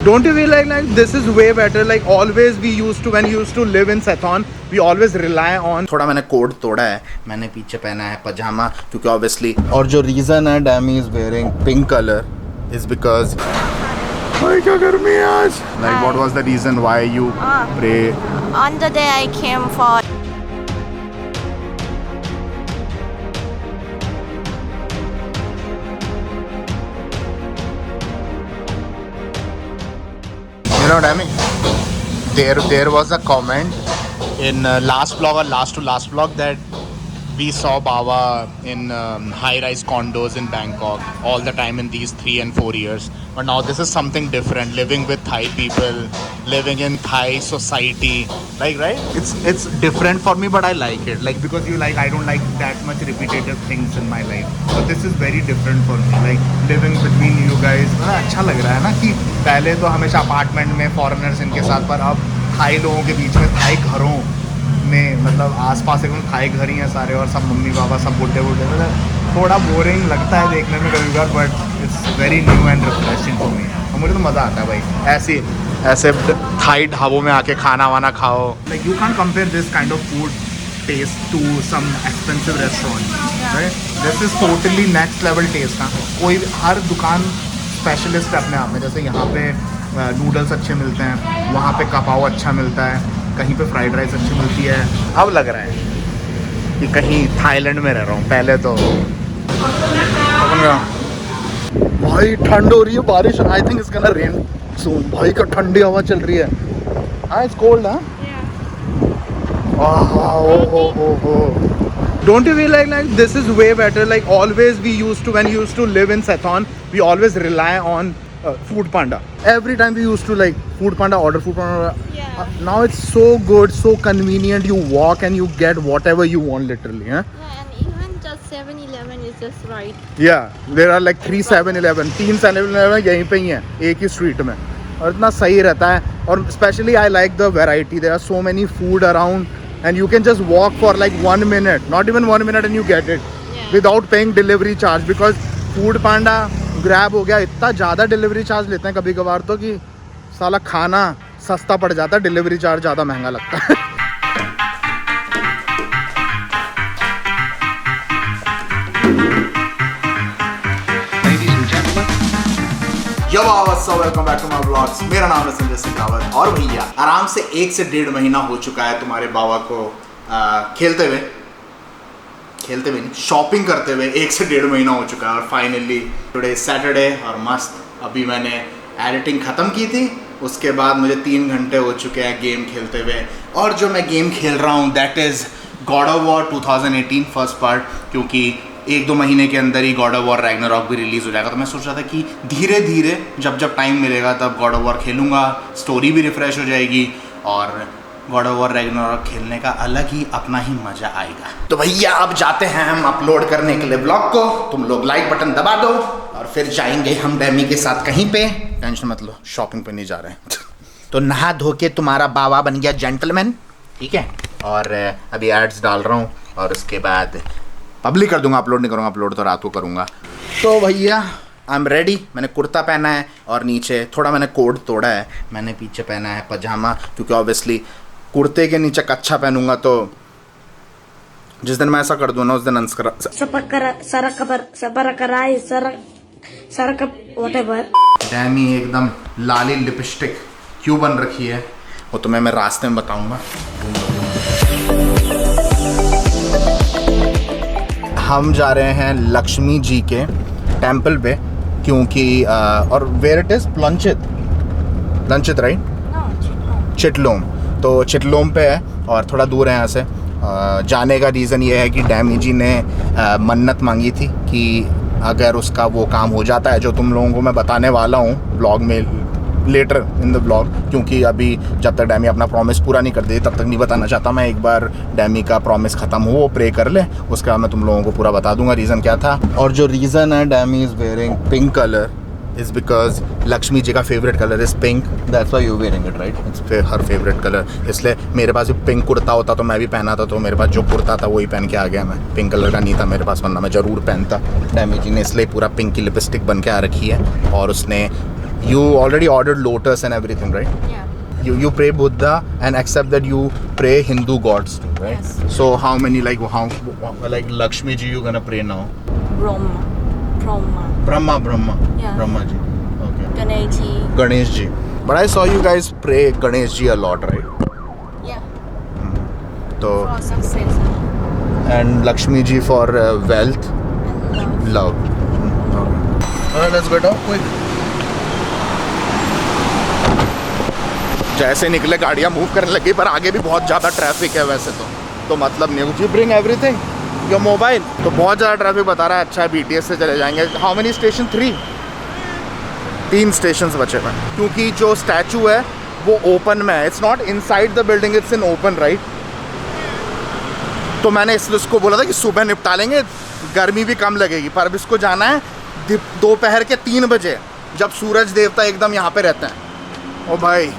Don't you feel like this is way better? Like always we used to, when we used to live in Sathon, we always rely on. थोड़ा मैंने code तोड़ा है, मैंने पीछे पहना है पजामा क्योंकि obviously, और जो reason है Dami is wearing pink color is because भाई क्या गर्मी है आज. Like what was the reason why you pray? On the day I came for You know what I mean? There was a comment in last vlog or last to last vlog that we saw Baba in high-rise condos in Bangkok all the time in these 3 and 4 years. But now this is something different. Living with Thai people, living in Thai society, like right? It's different for me, but I like it. Like because I don't like that much repetitive things in my life. But this is very different for me. Like living between you guys, अच्छा लग रहा है ना कि पहले तो हमेशा apartment में फॉरेनर्स इनके साथ, पर अब थाई लोगों के बीच में थाई घरों में, मतलब आसपास एकदम थाई घर ही हैं सारे और सब मम्मी पापा सब बुढ़े मतलब थोड़ा बोरिंग लगता है देखने में कभी बार, but it's very new and refreshing for me. और मुझे तो मज़ा आता है भाई ऐसे थाई ढाबों में आके खाना वाना खाओ. Like you can compare this kind of food taste to some expensive restaurant, right? This is totally next level taste. ना कोई हर दुकान स्पेशलिस्ट है अपने आप में. जैसे यहाँ पे नूडल्स अच्छे मिलते हैं, वहाँ पे कपाव अच्छा मिलता है, कहीं पे फ्राइड राइस अच्छी मिलती है. अब लग रहा है कि कहीं थाईलैंड में रह रहा हूँ. पहले तो भाई ठंड हो रही है, बारिश. I think it's gonna rain soon. भाई का ठंडी हवा चल रही है. हाँ इट्स कोल्ड. हाँ Don't you feel like this is way better? Like always we used to, when we used to live in Sathon, we always rely on Food Panda. Every time we used to like Food Panda, order Food Panda. Yeah. Now it's so good, so convenient. You walk and you get whatever you want literally. Huh? Yeah, and even just 7-Eleven is just right. Yeah, there are like 3 7-Eleven, 3 7-Eleven यहीं पे ही हैं एक ही street में, और इतना सही रहता है. और specially I like the variety. There are so many food around and you can just walk for like 1 minute, not even 1 minute, and you get it without paying delivery charge. Because Food Panda, Grab हो गया, इतना ज़्यादा delivery charge लेते हैं कभी कभार तो कि साला खाना सस्ता पड़ जाता है, डिलीवरी चार्ज ज़्यादा महंगा लगता है. Yo, what's up? Welcome back to my vlogs. मेरा नाम है संजय सिंह रावत. और भैया आराम से 1 से 1.5 महीना हो चुका है तुम्हारे बाबा को खेलते हुए नहीं, शॉपिंग करते हुए 1 से 1.5 महीना हो चुका है. और फाइनली टुडे सैटरडे और मस्त अभी मैंने एडिटिंग ख़त्म की थी. उसके बाद मुझे 3 घंटे हो चुके हैं गेम खेलते हुए. और जो मैं गेम खेल रहा हूँ that is God of war 2018 first part, क्योंकि 1-2 महीने के अंदर ही गॉड ऑफ वॉर रैग्नारॉक भी रिलीज़ हो जाएगा. तो मैं सोच रहा था कि धीरे धीरे जब टाइम मिलेगा तब गॉड ऑफ वॉर खेलूँगा, स्टोरी भी रिफ़्रेश हो जाएगी और गॉड ऑफ वॉर रैग्नारॉक खेलने का अलग ही अपना ही मज़ा आएगा. तो भैया अब जाते हैं हम अपलोड करने के लिए ब्लॉग को. तुम लोग लाइक बटन दबा दो और फिर जाएंगे हम डैमी के साथ कहीं पे. टेंशन मत लो, शॉपिंग पे नहीं जा रहे हैं. तो नहा धो के तुम्हारा बाबा बन गया जेंटलमैन, ठीक है. और अभी एड्स डाल रहा हूँ और उसके बाद पब्लिक कर दूंगा. अपलोड नहीं करूँगा, अपलोड तो रात को करूँगा. तो भैया आई एम रेडी. मैंने कुर्ता पहना है और नीचे थोड़ा मैंने कोड तोड़ा है. मैंने पीछे पहना है पजामा क्योंकि ऑब्वियसली कुर्ते के नीचे कच्छा पहनूंगा तो जिस दिन मैं ऐसा कर दूँ ना उस दिन डैमी एकदम लाली लिपस्टिक क्यों बन रखी है वो तुम्हें मैं रास्ते में बताऊँगा. हम जा रहे हैं लक्ष्मी जी के टेंपल पे क्योंकि और वेयर इट इज़ प्लंचित राइट, चिटलोम. तो चिटलोम पे है और थोड़ा दूर है यहाँ से. जाने का रीज़न ये है कि डैमी जी ने मन्नत मांगी थी कि अगर उसका वो काम हो जाता है जो तुम लोगों को मैं बताने वाला हूँ ब्लॉग में लेटर इन द ब्लॉग, क्योंकि अभी जब तक डैमी अपना प्रॉमिस पूरा नहीं कर दे तब तक नहीं बताना चाहता मैं. एक बार डैमी का प्रॉमिस ख़त्म हो, वो प्रे कर ले, उसके बाद मैं तुम लोगों को पूरा बता दूंगा रीज़न क्या था. और जो रीज़न है डैमी is wearing pink colour is because Lakshmi ji का favourite colour is pink. That's why you wearing it right. It's her favourite colour. इसलिए मेरे पास भी पिंक कुर्ता होता तो मैं भी पहना था. तो मेरे पास जो कुर्ता था वही पहन के आ गया मैं. पिंक कलर का नहीं था मेरे पास, वरना मैं ज़रूर पहनता. डैमी जी ने इसलिए पूरा पिंक की लिपस्टिक बन के आ रखी है और उसने You already ordered lotus and everything, right? Yeah. You pray Buddha and except that you pray Hindu gods too, right? Yes. So how many like Lakshmi ji you gonna pray now? Brahma. Brahma. Yeah. Brahma ji. Okay. Ganesh ji. But I saw you guys pray Ganesh ji a lot, right? Yeah. So For success and Lakshmi ji for wealth, and love. love. Okay. Alright, let's get out quick. जैसे निकले गाड़ियाँ move करने लगी, पर आगे भी बहुत ज़्यादा ट्रैफिक है वैसे तो मतलब नहीं। You bring everything your mobile, तो बहुत ज़्यादा ट्रैफिक बता रहा है। अच्छा है BTS से चले जाएंगे। How many station? 3 स्टेशन बचे हुए हैं, क्योंकि जो स्टैचू है वो ओपन में है। It's not inside the building, it's in open, right? तो मैंने इसलिए उसको बोला था कि सुबह निपटा लेंगे, गर्मी भी कम लगेगी। पर अब इसको जाना है दोपहर के 3 बजे, जब सूरज देवता एकदम यहाँ पे रहते हैं। ओ भाई,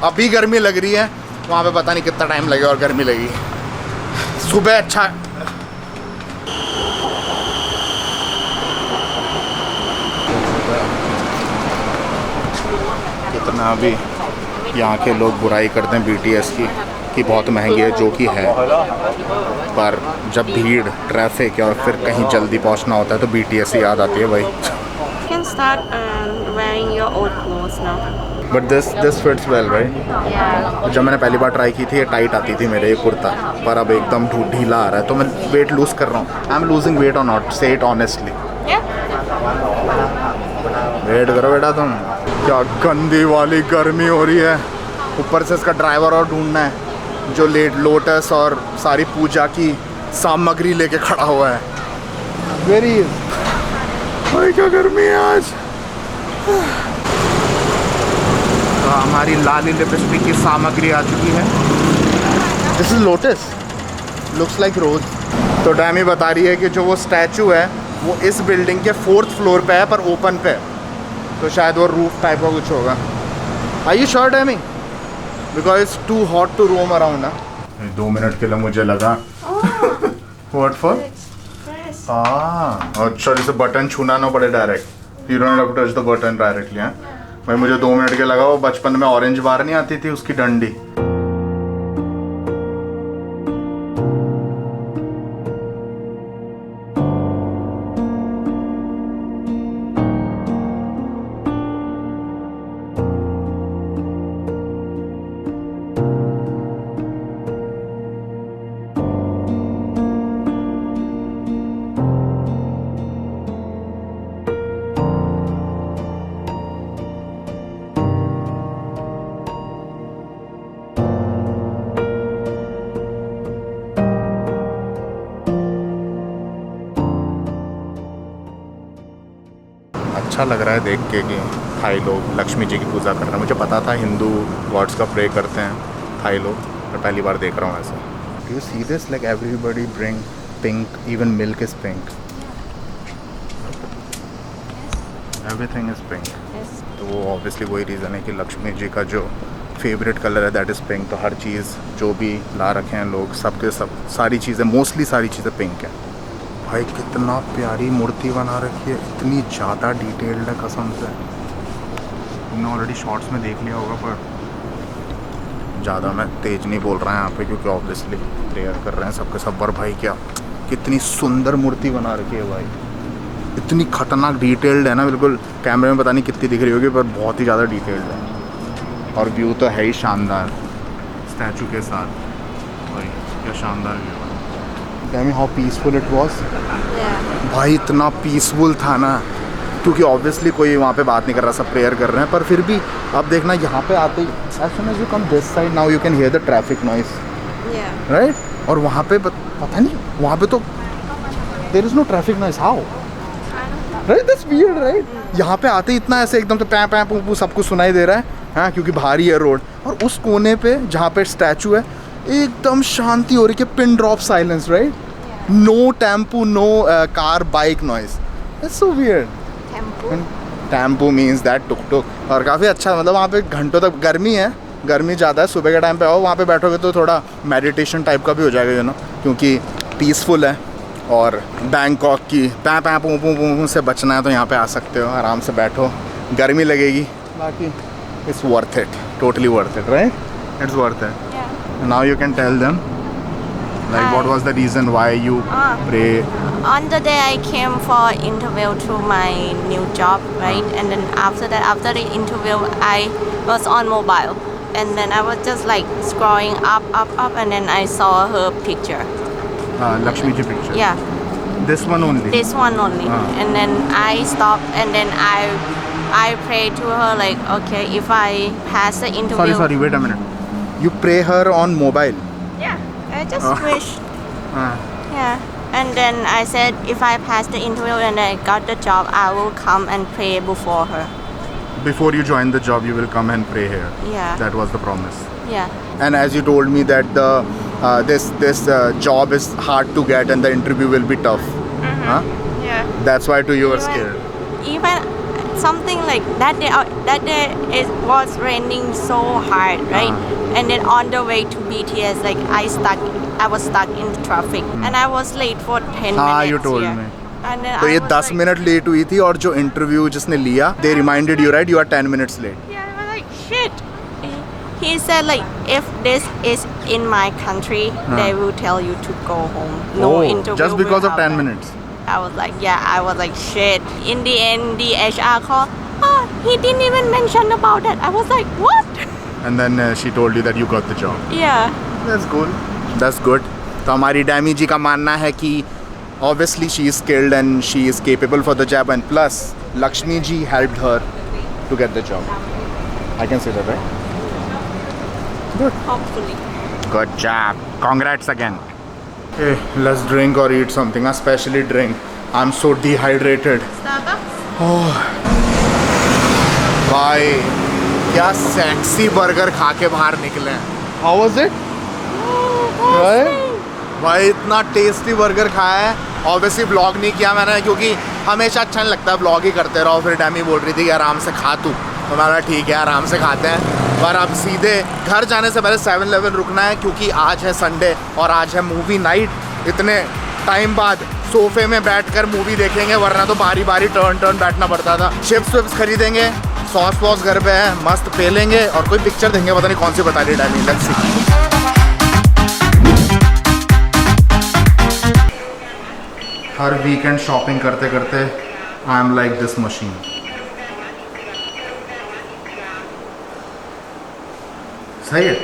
अभी गर्मी लग रही है, वहाँ पे पता नहीं कितना टाइम लगेगा और गर्मी लगेगी। सुबह अच्छा कितना अभी यहाँ के लोग बुराई करते हैं BTS की कि बहुत महंगी है, जो कि है। पर जब भीड़, ट्रैफिक और फिर कहीं जल्दी पहुँचना होता है तो BTS ही याद आती है भाई। You can start wearing your old clothes now. But this fits well, right? Yeah. जब मैंने पहली बार ट्राई की थी ये टाइट आती थी मेरे, ये कुर्ता, पर अब एकदम ढीला आ रहा है। तो मैं वेट लूज़ कर रहा हूँ। आई एम लूजिंग वेट और नॉट, से इट ऑनेस्टली। Yeah. वेट करो बेटा तुम। क्या गंदी वाली गर्मी हो रही है, ऊपर से इसका ड्राइवर और ढूंढना है जो लोटस और सारी पूजा की सामग्री लेके खड़ा हुआ है। वेरी भाई क्या गर्मी है आज। हमारी लाली लिपस्टिक की सामग्री आ चुकी है। This is lotus, looks like rose. तो डैमी बता रही है कि जो वो स्टैचू है वो इस बिल्डिंग के 4th फ्लोर पे है, पर ओपन पे है, तो शायद वो रूफ टाइप का कुछ होगा। आर यू श्योर डैमी? Because it's too hot to roam around. 2 minute के लिए मुझे लगा व्हाट फॉर? अच्छा, जैसे बटन छूना ना पड़े direct, you don't have to touch the button directly. हाँ भाई, मुझे 2 मिनट के लगा वो बचपन में ऑरेंज बार नहीं आती थी उसकी डंडी। अच्छा लग रहा है देख के कि थाई लोग लक्ष्मी जी की पूजा कर रहे हैं। मुझे पता था हिंदू गॉड्स का प्रे करते हैं थाई लोग, मैं पहली बार देख रहा हूँ ऐसा। Do you see this? Like everybody bring pink, even milk is pink, everything is pink. तो वो ऑब्वियसली वही रीज़न है कि लक्ष्मी जी का जो फेवरेट कलर है दैट इज़ पिंक। तो हर चीज़ जो भी ला रखे हैं लोग, सबके सब सारी चीज़ें, मोस्टली सारी चीज़ें पिंक है। भाई कितना प्यारी मूर्ति बना रखी है, इतनी ज़्यादा डिटेल्ड है कसम से। तुमने ऑलरेडी शॉर्ट्स में देख लिया होगा, पर ज़्यादा मैं तेज़ नहीं बोल रहा है यहाँ पे, क्योंकि ऑब्वियसली प्रेयर कर रहे हैं सबके सब। पर भाई क्या कितनी सुंदर मूर्ति बना रखी है भाई, इतनी खतरनाक डिटेल्ड है ना, बिल्कुल कैमरे में पता नहीं कितनी दिख रही होगी, पर बहुत ही ज़्यादा डिटेल्ड है। और व्यू तो है ही शानदार स्टैचू के साथ। भाई क्या शानदार व्यू है। How peaceful it was. भाई इतना पीसफुल था ना, क्योंकि ऑब्वियसली कोई वहाँ पे बात नहीं कर रहा, सब प्रेयर कर रहे हैं। पर फिर भी अब देखना यहाँ पे आते ही, as soon as you come this side now you can hear the traffic noise, right? और वहाँ पे पता नहीं, वहाँ पे तो there is no traffic noise. How? Right, that's weird, right? यहाँ पे आते ही इतना ऐसे एकदम से पैं पैं पू पू सब कुछ सुनाई दे रहा है, हाँ, क्योंकि भारी है रोड। और उस कोने पे जहाँ पे स्टैचू है एकदम शांति हो रही है, pin drop silence, right? No tempo, no car bike noise. It's so weird. Tempo means that tuk tuk. और काफ़ी अच्छा, मतलब वहाँ पे घंटों तक, गर्मी है, गर्मी ज़्यादा है, सुबह के टाइम पे आओ, वहाँ पे बैठोगे तो थोड़ा मेडिटेशन टाइप का भी हो जाएगा, यू नो, क्योंकि पीसफुल है। और बैंकॉक की पैं पैं पू पू पू से बचना है तो यहाँ पे आ सकते हो, आराम से बैठो, गर्मी लगेगी बाकी it's worth it, totally worth it, right? It's worth it. Yeah. Now you can tell them, like, what was the reason why you pray? On the day I came for interview to my new job, right? And then after that, after the interview, I was on mobile. And then I was just like scrolling up, and then I saw her picture. Lakshmi ji picture. Yeah, This one only. this one only. And then I stopped, and then I prayed to her like, okay, if I pass the interview. Sorry, wait a minute. You pray her on mobile. Yeah, I just wish. Uh, Yeah. And then I said, if I pass the interview and I got the job, I will come and pray before her. Before you join the job, you will come and pray here. Yeah. That was the promise. Yeah. And as you told me that the this job is hard to get and the interview will be tough. Huh? Yeah. That's why too you were scared. Even something like that day it was raining so hard, right? And then on the way to BTS, like I was stuck in the traffic and I was late for 10 minutes. हाँ, you told yeah. me. And then तो I ये was 10 like, minute late हुई थी और जो interview जिसने लिया they reminded you, right? You are 10 minutes late. Yeah, I was like, shit. He said like, if this is in my country, they will tell you to go home. No interview. Just because will of 10 happen. minutes. I was like, yeah, I was like, shit. In the end, the HR called, oh, he didn't even mention about it. I was like, what? And then she told you that you got the job. Yeah. That's cool. That's good. तो हमारी डैमी जी का मानना है कि obviously she is skilled and she is capable for the job and plus Lakshmi ji helped her to get the job. I can say that, right? Hopefully. Good job. Congrats again. Hey, let's drink or eat something, especially drink. I'm so dehydrated. Starbucks? भाई क्या sexy burger खा के बाहर निकले हैं. How was it? Right? भाई इतना tasty burger खाया है. ऑब्वियसली ब्लॉग नहीं किया मैंने क्योंकि हमेशा अच्छा नहीं लगता ब्लॉग ही करते रहो. फिर डैमी बोल रही थी कि आराम से खा तू. तो मैंने ठीक है आराम से खाते हैं. पर अब सीधे घर जाने से पहले 7-Eleven रुकना है क्योंकि आज है संडे और आज है मूवी नाइट. इतने टाइम बाद सोफे में बैठकर मूवी देखेंगे वरना तो बारी बारी टर्न बैठना पड़ता था. चिप्स विप्स खरीदेंगे, सॉस वॉस घर पे है, मस्त पे लेंगे और कोई पिक्चर देंगे. पता नहीं कौन सी बता रही डैमी. Let's see. Her weekend shopping करते करते I am like this machine. सही है.